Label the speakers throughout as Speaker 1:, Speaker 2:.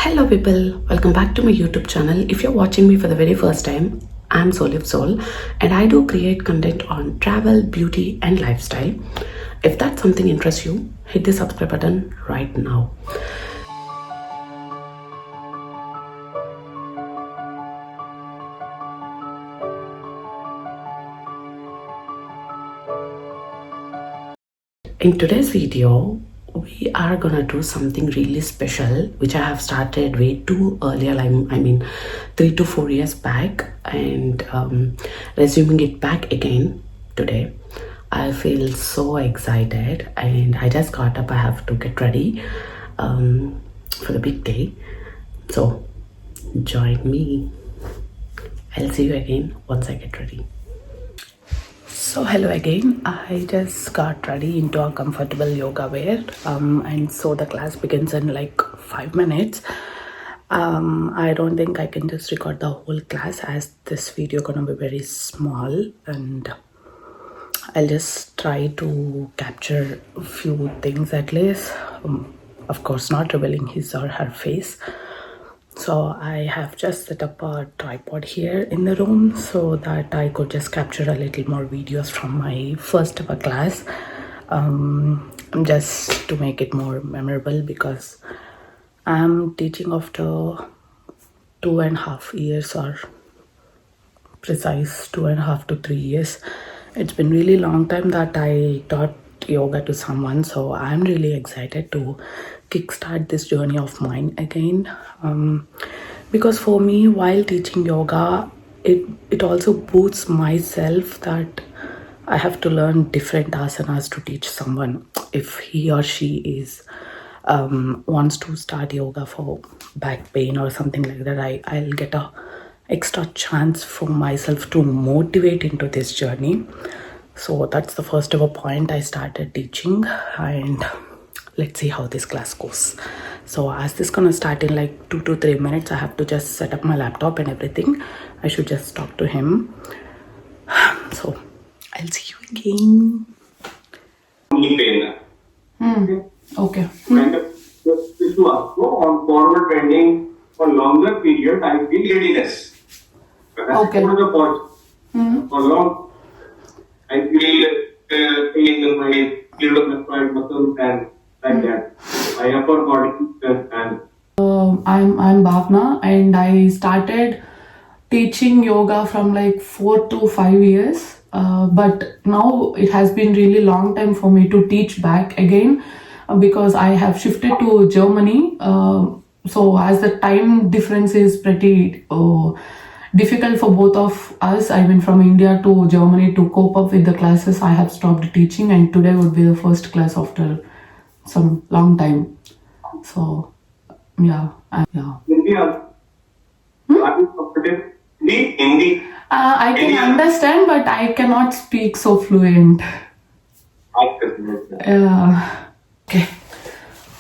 Speaker 1: Hello people, welcome back to my YouTube channel. If you're watching me for the very first time, I'm Solive Soul and I do create content on travel, beauty and lifestyle. If that's something interests you, hit the subscribe button right now. In today's video, we are gonna do something really special, which I have started way too earlier. I mean, 3 to 4 years back, and resuming it back again today. I feel so excited, and I just got up. I have to get ready for the big day. So join me. I'll see you again once I get ready. So hello again. I just got ready into a comfortable yoga wear and so the class begins in like 5 minutes. I don't think I can just record the whole class as this video gonna be very small, and I'll just try to capture a few things at least. Of course not revealing his or her face. So I have just set up a tripod here in the room so that I could just capture a little more videos from my first ever class, just to make it more memorable, because I'm teaching after 2.5 years, or precise 2.5 to 3 years. It's been really long time that I taught yoga to someone, so I'm really excited to kickstart this journey of mine again, because for me, while teaching yoga, it also boosts myself that I have to learn different asanas to teach someone if he or she is wants to start yoga for back pain or something like that. I'll get a extra chance for myself to motivate into this journey. So that's the first ever point I started teaching, and let's see how this class goes. So as this gonna start in like 2 to 3 minutes, I have to just set up my laptop and everything. I should just talk to him. So I'll see you again.
Speaker 2: Knee pain.
Speaker 1: Okay.
Speaker 2: And this to also on forward bending for longer period, I feel giddiness.
Speaker 1: Okay.
Speaker 2: For the pause. For long, I feel pain in my field of the spine muscles and like that. My upper body and
Speaker 1: I'm Bhavana, and I started teaching yoga from like 4 to 5 years. But now it has been really long time for me to teach back again, because I have shifted to Germany. So as the time difference is pretty difficult for both of us, I mean from India to Germany, to cope up with the classes, I have stopped teaching, and today would be the first class after some long time. So yeah.
Speaker 2: India. Are you comfortable? Hindi.
Speaker 1: I can understand, but I cannot speak so fluent. Okay.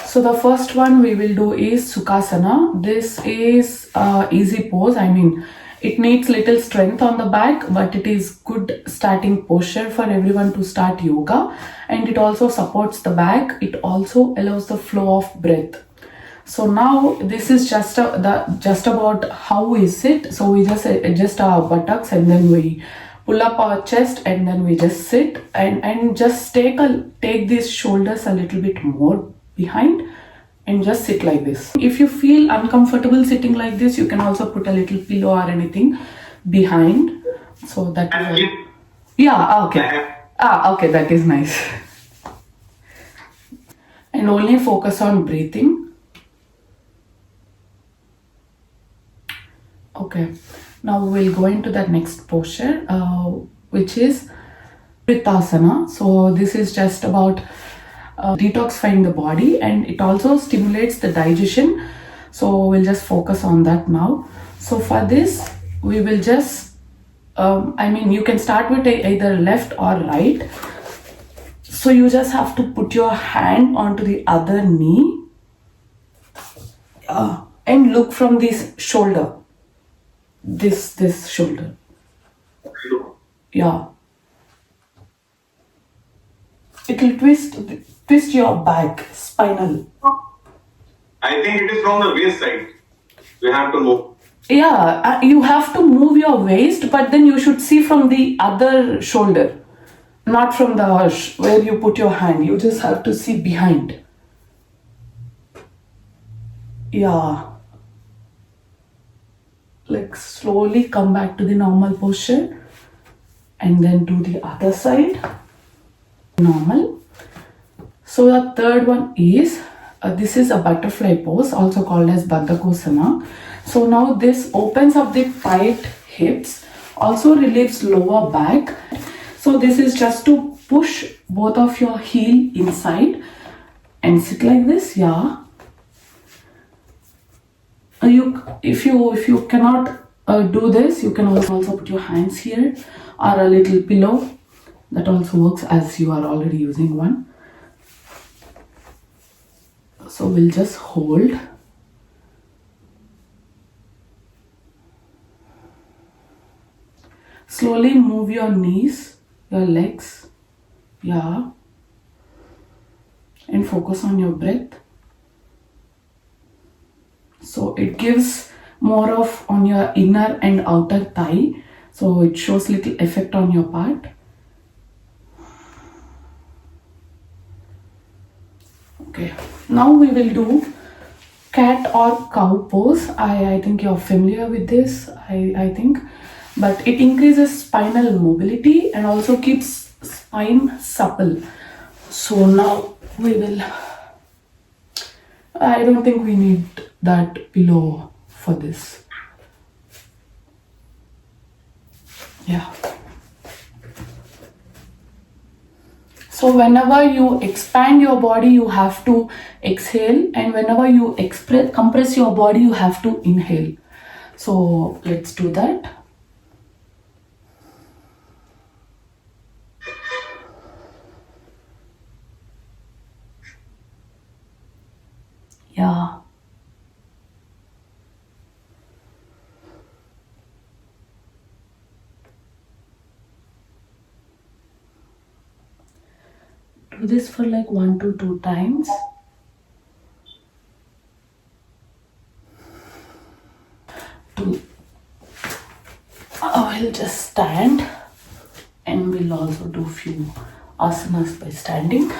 Speaker 1: So the first one we will do is Sucasana. This is easy pose. I mean, it needs little strength on the back, but it is good starting posture for everyone to start yoga, and it also supports the back. It also allows the flow of breath. So now this is just about how we sit. So we just adjust our buttocks, and then we pull up our chest, and then we just sit and just take these shoulders a little bit more behind and just sit like this. If you feel uncomfortable sitting like this, you can also put a little pillow or anything behind. So that is okay, that is nice. And only focus on breathing. Okay, now we'll go into the next posture, which is Prematho. So this is just about detoxifying the body, and it also stimulates the digestion. So we'll just focus on that now. So for this, we will just, you can start with either left or right. So you just have to put your hand onto the other knee and look from this shoulder. This shoulder. Yeah. It will twist your back, spinal.
Speaker 2: I I think it is from the waist side. We have to move.
Speaker 1: Yeah, you have to move your waist, but then you should see from the other shoulder, not from the where you put your hand. You just have to see behind. Yeah. Like slowly come back to the normal posture and then do the other side. Normal. So the third one is, this is a butterfly pose, also called as Sucasana. So now this opens up the tight hips, also relieves lower back. So this is just to push both of your heel inside and sit like this. Yeah. If you cannot do this, you can also put your hands here or a little pillow. That also works, as you are already using one. So we'll just hold. Slowly move your knees, your legs. Yeah. And focus on your breath. So it gives more of on your inner and outer thigh. So it shows little effect on your part. Okay, now we will do cat or cow pose. I think you're familiar with this, I think. But it increases spinal mobility and also keeps spine supple. So now we will, I don't think we need that pillow for this. Yeah. So whenever you expand your body, you have to exhale, and whenever you compress your body, you have to inhale. So let's do that. Yeah. Do this for like 1 to 2 times. I will just stand, and we'll also do few asanas by standing.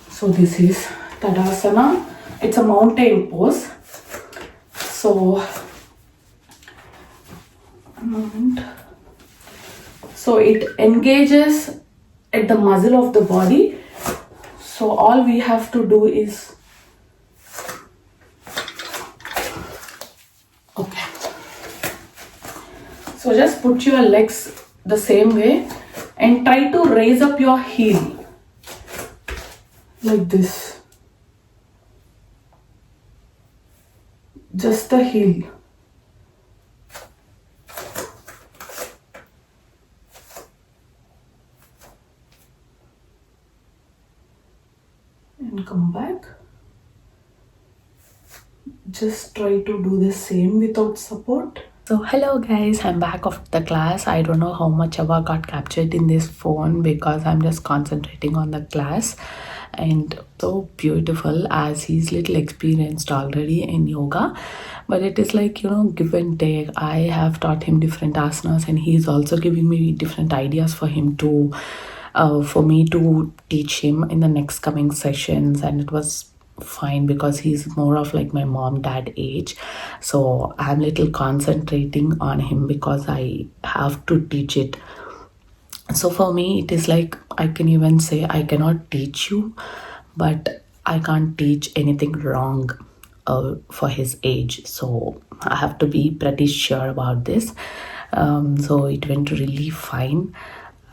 Speaker 1: So this is Tadasana. It's a mountain pose. So it engages at the muscle of the body. So all we have to do is, okay. So just put your legs the same way and try to raise up your heel like this. Just the heel. And come back. Just try to do the same without support. So hello guys, I'm back of the class. I don't know how much ever got captured in this phone because I'm just concentrating on the class. And so beautiful, as he's little experienced already in yoga, but it is like, give and take. I have taught him different asanas, and he's also giving me different ideas for him to for me to teach him in the next coming sessions. And it was fine because he's more of like my mom-dad age, so I'm little concentrating on him because I have to teach it. So for me it is like, I can even say I cannot teach you, but I can't teach anything wrong for his age. So I have to be pretty sure about this. So it went really fine.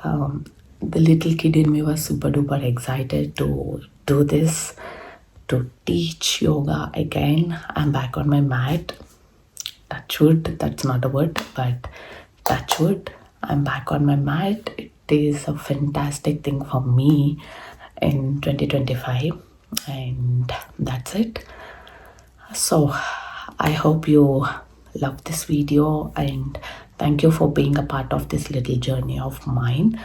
Speaker 1: The little kid in me was super duper excited to do this, to teach yoga again. I'm back on my mat. Touch wood, that's not a word, but touch wood, I'm back on my mat. It is a fantastic thing for me in 2025, and that's it. So I hope you love this video, and thank you for being a part of this little journey of mine.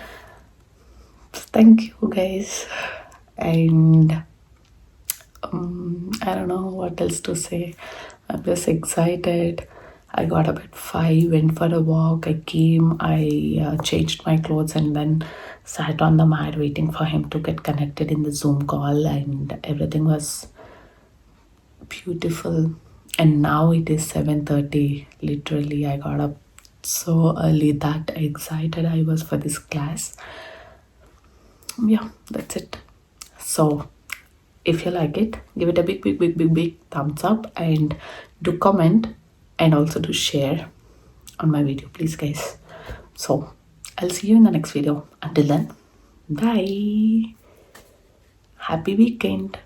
Speaker 1: Thank you guys. And I don't know what else to say. I'm just excited. I got up at 5, went for a walk. I came, I changed my clothes, and then sat on the mat waiting for him to get connected in the Zoom call, and everything was beautiful. And now it is 7:30. Literally, I got up so early. That excited I was for this class. Yeah, that's it. So if you like it, give it a big thumbs up, and do comment, and also do share on my video, please guys. So I'll see you in the next video. Until then, bye. Happy weekend.